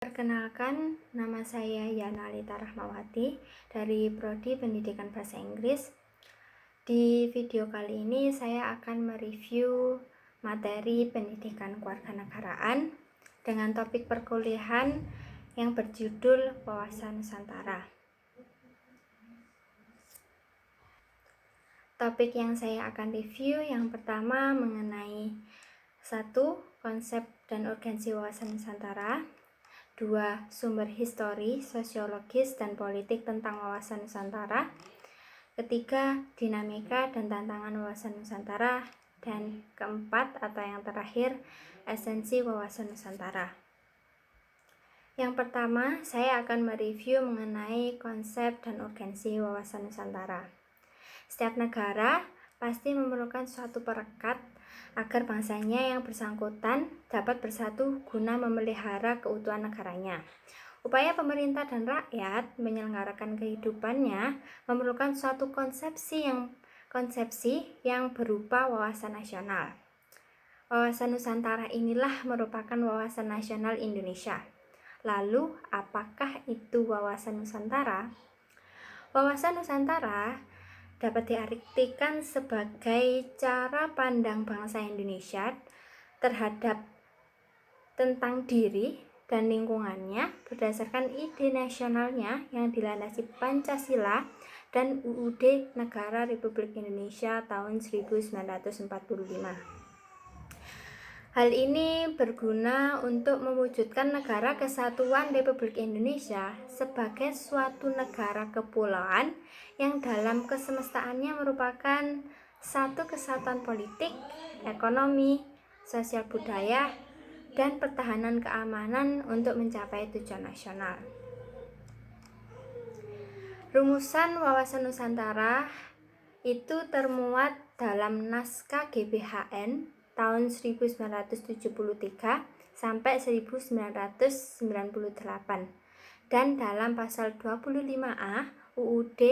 Perkenalkan, nama saya Yana Alita Rahmawati dari Prodi Pendidikan Bahasa Inggris. Di video kali ini saya akan mereview materi pendidikan kewarganegaraan dengan topik perkuliahan yang berjudul Wawasan Nusantara. Topik yang saya akan review yang pertama mengenai 1. Konsep dan urgensi wawasan Nusantara. 2. Sumber histori, sosiologis, dan politik tentang wawasan Nusantara. Ketiga, dinamika dan tantangan wawasan Nusantara. Dan keempat atau yang terakhir, esensi wawasan Nusantara. Yang pertama, saya akan mereview mengenai konsep dan urgensi wawasan Nusantara. Setiap negara pasti memerlukan suatu perekat agar bangsanya yang bersangkutan dapat bersatu guna memelihara keutuhan negaranya. Upaya pemerintah dan rakyat menyelenggarakan kehidupannya memerlukan suatu konsepsi yang berupa wawasan nasional. Wawasan Nusantara inilah merupakan wawasan nasional Indonesia. Lalu, apakah itu wawasan Nusantara? Wawasan Nusantara dapat diartikan sebagai cara pandang bangsa Indonesia terhadap tentang diri dan lingkungannya berdasarkan ide nasionalnya yang dilandasi Pancasila dan UUD Negara Republik Indonesia tahun 1945. Hal ini berguna untuk mewujudkan negara kesatuan Republik Indonesia sebagai suatu negara kepulauan yang dalam kesemestaannya merupakan satu kesatuan politik, ekonomi, sosial budaya, dan pertahanan keamanan untuk mencapai tujuan nasional. Rumusan wawasan Nusantara itu termuat dalam naskah GBHN tahun 1973 sampai 1998 dan dalam pasal 25A UUD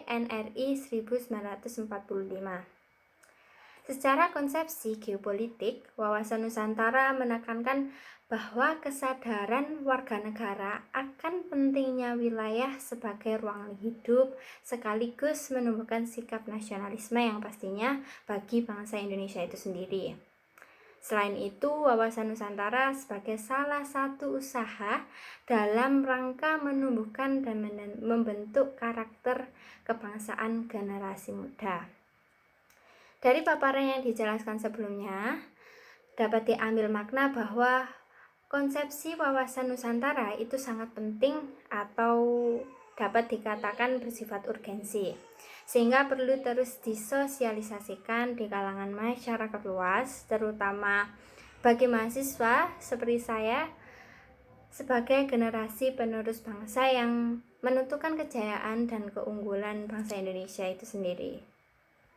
NRI 1945. Secara konsepsi geopolitik, wawasan Nusantara menekankan bahwa kesadaran warga negara akan pentingnya wilayah sebagai ruang hidup sekaligus menumbuhkan sikap nasionalisme yang pastinya bagi bangsa Indonesia itu sendiri. Selain itu, wawasan Nusantara sebagai salah satu usaha dalam rangka menumbuhkan dan membentuk karakter kebangsaan generasi muda. Dari paparan yang dijelaskan sebelumnya, dapat diambil makna bahwa konsepsi wawasan Nusantara itu sangat penting atau dapat dikatakan bersifat urgensi, sehingga perlu terus disosialisasikan di kalangan masyarakat luas, terutama bagi mahasiswa seperti saya sebagai generasi penerus bangsa yang menentukan kejayaan dan keunggulan bangsa Indonesia itu sendiri.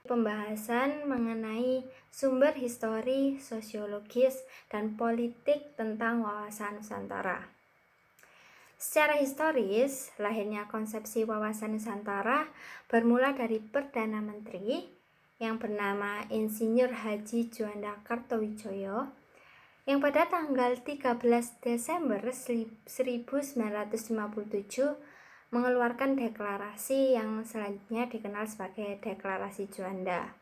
Pembahasan mengenai sumber histori, sosiologis, dan politik tentang wawasan Nusantara. Secara historis, lahirnya konsepsi wawasan Nusantara bermula dari Perdana Menteri yang bernama Insinyur Haji Juanda Kartowijoyo yang pada tanggal 13 Desember 1957 mengeluarkan deklarasi yang selanjutnya dikenal sebagai Deklarasi Juanda.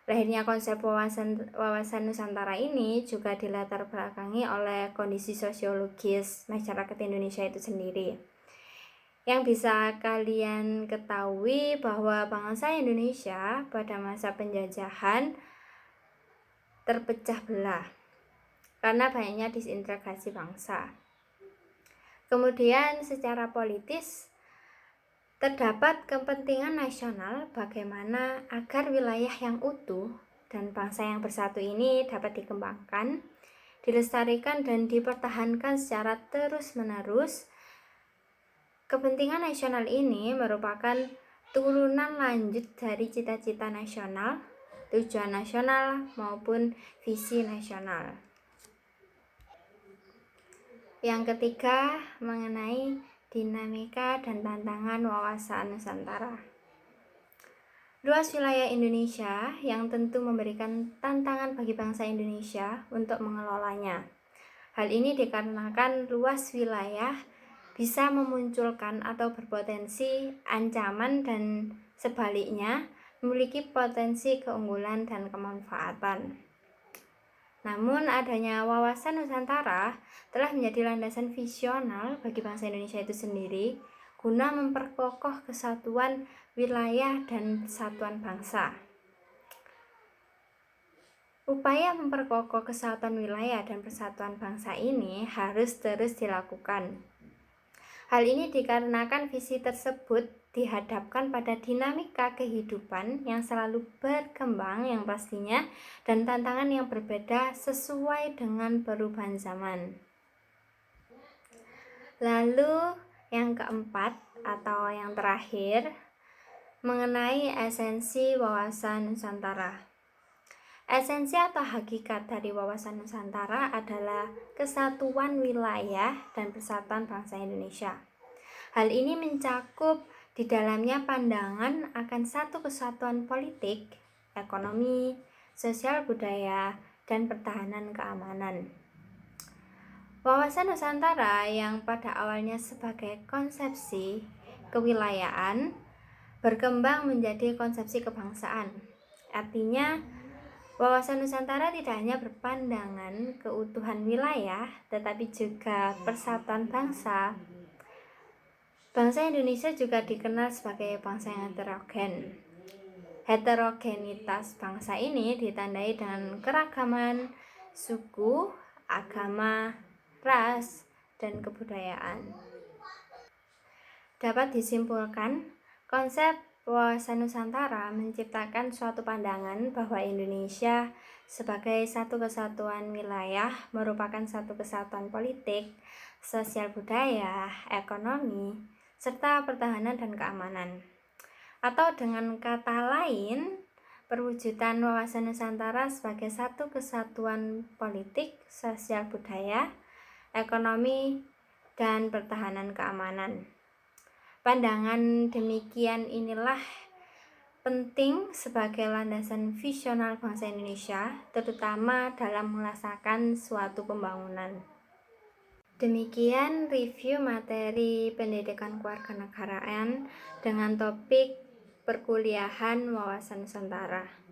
Lahirnya konsep wawasan Nusantara ini juga dilatar belakangi oleh kondisi sosiologis masyarakat Indonesia itu sendiri. Yang bisa kalian ketahui bahwa bangsa Indonesia pada masa penjajahan terpecah belah karena banyaknya disintegrasi bangsa. Kemudian secara politis terdapat kepentingan nasional bagaimana agar wilayah yang utuh dan bangsa yang bersatu ini dapat dikembangkan, dilestarikan dan dipertahankan secara terus-menerus. Kepentingan nasional ini merupakan turunan lanjut dari cita-cita nasional, tujuan nasional maupun visi nasional. Yang ketiga, mengenai dinamika dan tantangan wawasan Nusantara. Luas wilayah Indonesia yang tentu memberikan tantangan bagi bangsa Indonesia untuk mengelolanya. Hal ini dikarenakan luas wilayah bisa memunculkan atau berpotensi ancaman dan sebaliknya memiliki potensi keunggulan dan kemanfaatan. Namun adanya wawasan Nusantara telah menjadi landasan visional bagi bangsa Indonesia itu sendiri guna memperkokoh kesatuan wilayah dan persatuan bangsa. Upaya memperkokoh kesatuan wilayah dan persatuan bangsa ini harus terus dilakukan. Hal ini dikarenakan visi tersebut dihadapkan pada dinamika kehidupan yang selalu berkembang yang pastinya dan tantangan yang berbeda sesuai dengan perubahan zaman. Lalu yang keempat atau yang terakhir mengenai esensi wawasan Nusantara. Esensi atau hakikat dari wawasan Nusantara adalah kesatuan wilayah dan persatuan bangsa Indonesia. Hal ini mencakup di dalamnya pandangan akan satu kesatuan politik, ekonomi, sosial budaya, dan pertahanan keamanan. Wawasan Nusantara yang pada awalnya sebagai konsepsi kewilayahan berkembang menjadi konsepsi kebangsaan. Artinya, wawasan Nusantara tidak hanya berpandangan keutuhan wilayah, tetapi juga persatuan bangsa. Bangsa Indonesia juga dikenal sebagai bangsa yang heterogen. Heterogenitas bangsa ini ditandai dengan keragaman suku, agama, ras, dan kebudayaan. Dapat disimpulkan, konsep wawasan Nusantara menciptakan suatu pandangan bahwa Indonesia sebagai satu kesatuan wilayah merupakan satu kesatuan politik, sosial budaya, ekonomi, serta pertahanan dan keamanan. Atau dengan kata lain, perwujudan wawasan Nusantara sebagai satu kesatuan politik, sosial budaya, ekonomi, dan pertahanan keamanan. Pandangan demikian inilah penting sebagai landasan visional bangsa Indonesia, terutama dalam melaksanakan suatu pembangunan. Demikian review materi pendidikan kewarganegaraan dengan topik perkuliahan wawasan Nusantara.